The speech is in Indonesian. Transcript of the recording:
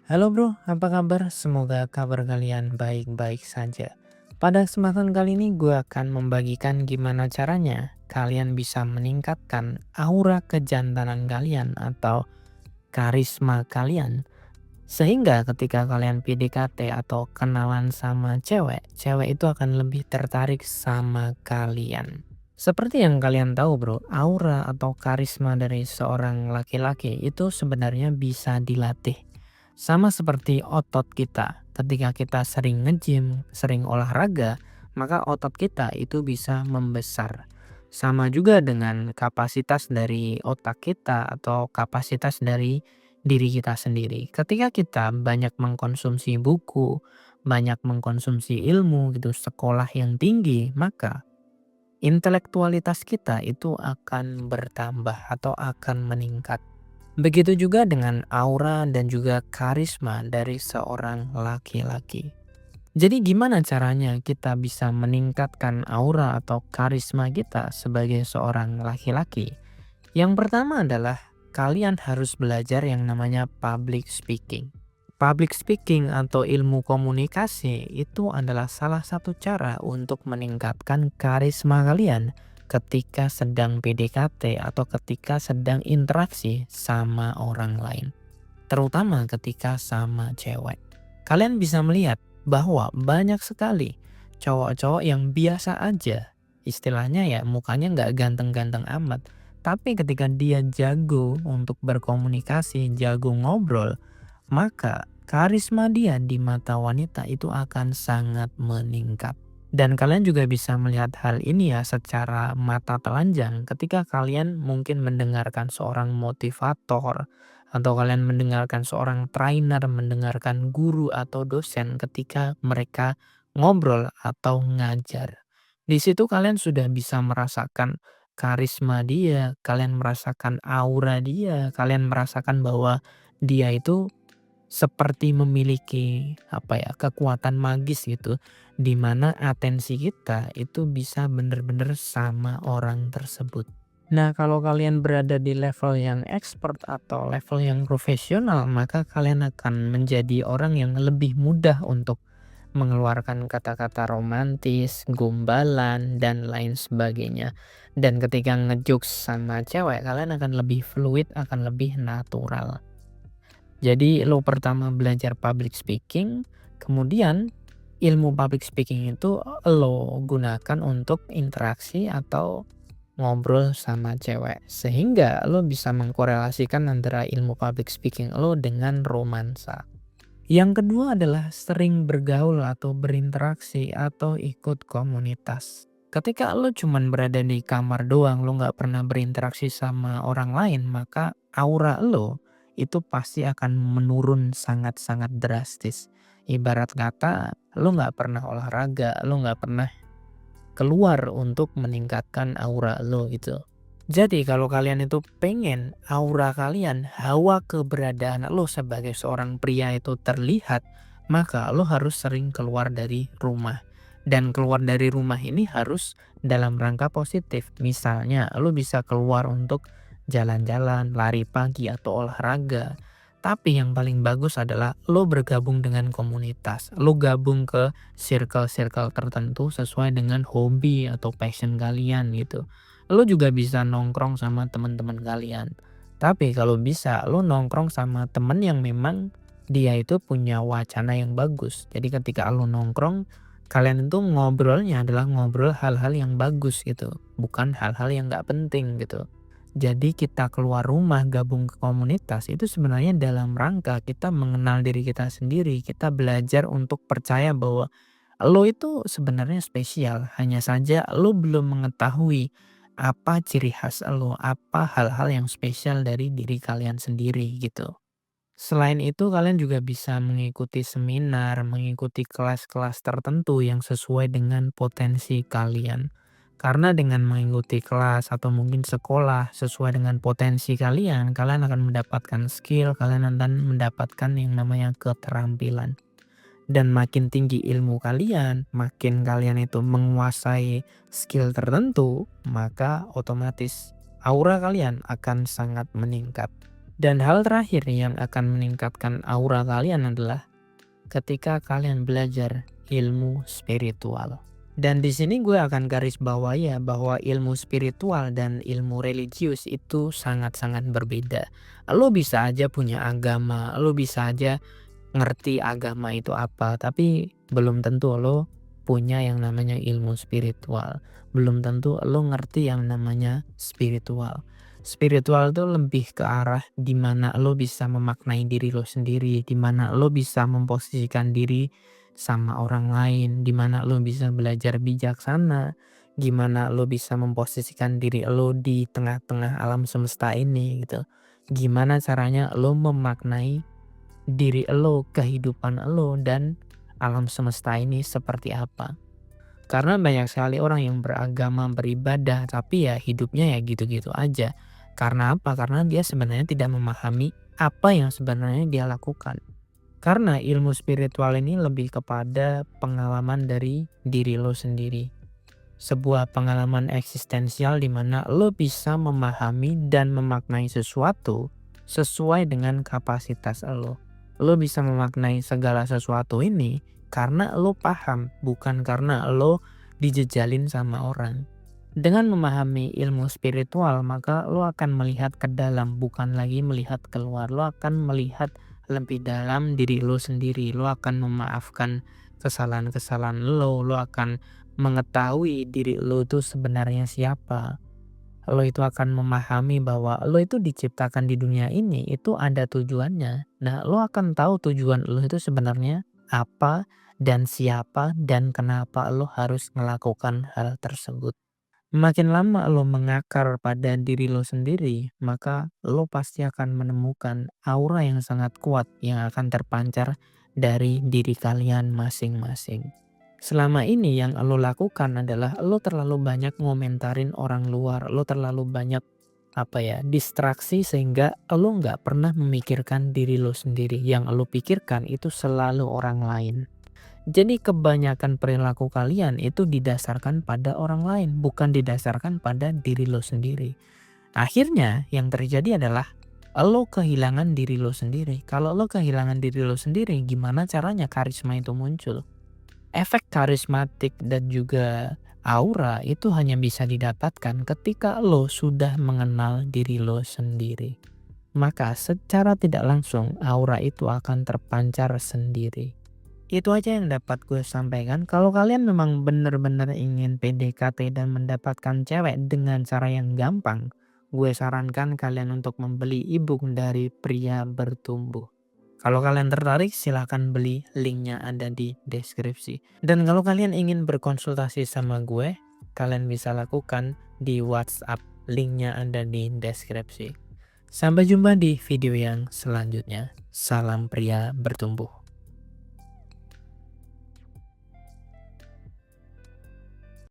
Halo bro, apa kabar? Semoga kabar kalian baik-baik saja. Pada kesempatan kali ini gue akan membagikan gimana caranya kalian bisa meningkatkan aura kejantanan kalian atau karisma kalian. Sehingga ketika kalian PDKT atau kenalan sama cewek, cewek itu akan lebih tertarik sama kalian. Seperti yang kalian tahu bro, aura atau karisma dari seorang laki-laki itu sebenarnya bisa dilatih. Sama seperti otot kita, ketika kita sering nge-gym, sering olahraga, maka otot kita itu bisa membesar. Sama juga dengan kapasitas dari otak kita atau kapasitas dari diri kita sendiri. Ketika kita banyak mengkonsumsi buku, banyak mengkonsumsi ilmu gitu, sekolah yang tinggi, maka intelektualitas kita itu akan bertambah atau akan meningkat. Begitu juga dengan aura dan juga karisma dari seorang laki-laki. Jadi gimana caranya kita bisa meningkatkan aura atau karisma kita sebagai seorang laki-laki? Yang pertama adalah kalian harus belajar yang namanya public speaking. Public speaking atau ilmu komunikasi itu adalah salah satu cara untuk meningkatkan karisma kalian ketika sedang PDKT atau ketika sedang interaksi sama orang lain. Terutama ketika sama cewek. Kalian bisa melihat bahwa banyak sekali cowok-cowok yang biasa aja. Istilahnya ya mukanya nggak ganteng-ganteng amat. Tapi ketika dia jago untuk berkomunikasi, jago ngobrol, maka karisma dia di mata wanita itu akan sangat meningkat. Dan kalian juga bisa melihat hal ini ya secara mata telanjang ketika kalian mungkin mendengarkan seorang motivator atau kalian mendengarkan seorang trainer, mendengarkan guru atau dosen ketika mereka ngobrol atau ngajar. Di situ kalian sudah bisa merasakan karisma dia, kalian merasakan aura dia, kalian merasakan bahwa dia itu seperti memiliki apa ya, kekuatan magis gitu, di mana atensi kita itu bisa bener-bener sama orang tersebut. Nah, kalau kalian berada di level yang expert atau level yang profesional, maka kalian akan menjadi orang yang lebih mudah untuk mengeluarkan kata-kata romantis, gombalan, dan lain sebagainya. Dan ketika ngejokes sama cewek, kalian akan lebih fluid, akan lebih natural. Jadi lo pertama belajar public speaking, kemudian ilmu public speaking itu lo gunakan untuk interaksi atau ngobrol sama cewek. Sehingga lo bisa mengkorelasikan antara ilmu public speaking lo dengan romansa. Yang kedua adalah sering bergaul atau berinteraksi atau ikut komunitas. Ketika lo cuman berada di kamar doang, lo nggak pernah berinteraksi sama orang lain, maka aura lo itu pasti akan menurun sangat-sangat drastis. Ibarat kata, lo nggak pernah olahraga, lo nggak pernah keluar untuk meningkatkan aura lo gitu. Jadi kalau kalian itu pengen aura kalian, hawa keberadaan lo sebagai seorang pria itu terlihat, maka lo harus sering keluar dari rumah. Dan keluar dari rumah ini harus dalam rangka positif. Misalnya lo bisa keluar untuk jalan-jalan, lari pagi atau olahraga. Tapi yang paling bagus adalah lo bergabung dengan komunitas. Lo gabung ke circle-circle tertentu sesuai dengan hobi atau passion kalian gitu. Lo juga bisa nongkrong sama teman-teman kalian. Tapi kalau bisa lo nongkrong sama temen yang memang dia itu punya wacana yang bagus. Jadi ketika lo nongkrong, kalian itu ngobrolnya adalah ngobrol hal-hal yang bagus gitu. Bukan hal-hal yang nggak penting gitu. Jadi kita keluar rumah gabung ke komunitas itu sebenarnya dalam rangka kita mengenal diri kita sendiri. Kita belajar untuk percaya bahwa lo itu sebenarnya spesial. Hanya saja lo belum mengetahui apa ciri khas lo, apa hal-hal yang spesial dari diri kalian sendiri gitu. Selain itu kalian juga bisa mengikuti seminar, mengikuti kelas-kelas tertentu yang sesuai dengan potensi kalian. Karena dengan mengikuti kelas atau mungkin sekolah sesuai dengan potensi kalian, kalian akan mendapatkan skill, kalian akan mendapatkan yang namanya keterampilan. Dan makin tinggi ilmu kalian, makin kalian itu menguasai skill tertentu, maka otomatis aura kalian akan sangat meningkat. Dan hal terakhir yang akan meningkatkan aura kalian adalah ketika kalian belajar ilmu spiritual. Dan di sini gue akan garis bawahi ya bahwa ilmu spiritual dan ilmu religius itu sangat-sangat berbeda. Lo bisa aja punya agama, lo bisa aja ngerti agama itu apa, tapi belum tentu lo punya yang namanya ilmu spiritual. Belum tentu lo ngerti yang namanya spiritual. Spiritual itu lebih ke arah dimana lo bisa memaknai diri lo sendiri, dimana lo bisa memposisikan diri sama orang lain, dimana lo bisa belajar bijaksana, gimana lo bisa memposisikan diri lo di tengah-tengah alam semesta ini gitu. Gimana caranya lo memaknai diri lo, kehidupan lo, dan alam semesta ini seperti apa. Karena banyak sekali orang yang beragama, beribadah, tapi ya hidupnya ya gitu-gitu aja. Karena apa? Karena dia sebenarnya tidak memahami apa yang sebenarnya dia lakukan. Karena ilmu spiritual ini lebih kepada pengalaman dari diri lo sendiri. Sebuah pengalaman eksistensial di mana lo bisa memahami dan memaknai sesuatu sesuai dengan kapasitas lo. Lo bisa memaknai segala sesuatu ini karena lo paham, bukan karena lo dijejalin sama orang. Dengan memahami ilmu spiritual, maka lo akan melihat ke dalam, bukan lagi melihat keluar. Lo akan melihat lebih dalam diri lo sendiri. Lo akan memaafkan kesalahan-kesalahan lo. Lo akan mengetahui diri lo itu sebenarnya siapa. Lo itu akan memahami bahwa lo itu diciptakan di dunia ini itu ada tujuannya. Nah, lo akan tahu tujuan lo itu sebenarnya apa dan siapa dan kenapa lo harus melakukan hal tersebut. Makin lama lo mengakar pada diri lo sendiri, maka lo pasti akan menemukan aura yang sangat kuat yang akan terpancar dari diri kalian masing-masing. Selama ini yang lo lakukan adalah lo terlalu banyak ngomentarin orang luar, lo terlalu banyak distraksi sehingga lo nggak pernah memikirkan diri lo sendiri. Yang lo pikirkan itu selalu orang lain. Jadi kebanyakan perilaku kalian itu didasarkan pada orang lain, bukan didasarkan pada diri lo sendiri. Akhirnya yang terjadi adalah lo kehilangan diri lo sendiri. Kalau lo kehilangan diri lo sendiri, gimana caranya karisma itu muncul? Efek karismatik dan juga aura itu hanya bisa didapatkan ketika lo sudah mengenal diri lo sendiri. Maka secara tidak langsung aura itu akan terpancar sendiri. Itu aja yang dapat gue sampaikan. Kalau kalian memang benar-benar ingin PDKT dan mendapatkan cewek dengan cara yang gampang, gue sarankan kalian untuk membeli ebook dari Pria Bertumbuh. Kalau kalian tertarik, silahkan beli, linknya ada di deskripsi. Dan kalau kalian ingin berkonsultasi sama gue, kalian bisa lakukan di WhatsApp, linknya ada di deskripsi. Sampai jumpa di video yang selanjutnya. Salam pria bertumbuh.